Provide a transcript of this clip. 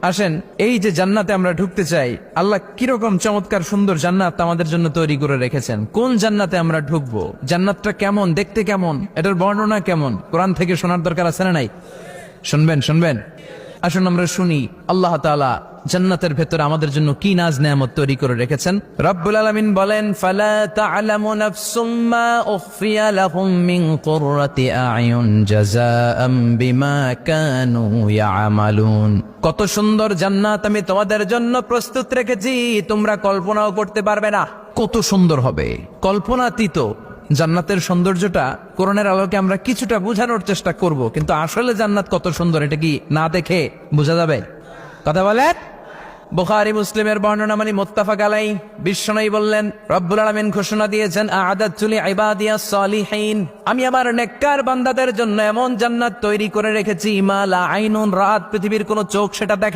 আসেন, এই যে জান্নাতে আমরা ঢুকতে চাই, আল্লাহ কিরকম চমৎকার সুন্দর জান্নাত আমাদের জন্য তৈরি করে রেখেছেন। কোন জান্নাতে আমরা ঢুকবো, জান্নাতটা কেমন, দেখতে কেমন, এটার বর্ণনা কেমন, কোরআন থেকে শোনার দরকার আছে না নাই? শুনবেন। আসুন আমরা শুনি আল্লাহ তাআলা জান্নাতের ভেতরে আমাদের জন্য কি নাজ নেয়ামত তৈরি করে রেখেছেন। রব্বুল আলামিন বলেন, ফালা তা'লামু নাফসুম মা উখফিয়া লাহুম মিন কুররাতি আ'য়ুন জাযাআম বিমা কানু ইয়ামালুন। কত সুন্দর জান্নাত আমি তোমাদের জন্য প্রস্তুত রেখেছি, তোমরা কল্পনাও করতে পারবে না কত সুন্দর হবে। কল্পনাতীত জান্নাতের সৌন্দর্যটা কোরআনের আলোকে আমরা কিছুটা বোঝানোর চেষ্টা করব, কিন্তু আসলে জান্নাত কত সুন্দর এটা কি না দেখে বোঝা যাবে? কথা বলেন। বুখারী মুসলিমের বর্ণনা মানে মুত্তাফাক আলাইহি। বিশ্বনবী বললেন, রব্বুল আলামিন ঘোষণা দিয়েছেন, আ'আদাতু লিইবাদিয়াস সালিহিন, আমি আমার নেককার বান্দাদের জন্য এমন জান্নাত তৈরি করে রেখেছি, মা লা আইনুন রাআত, পৃথিবীর কোন চোখ সেটা দেখে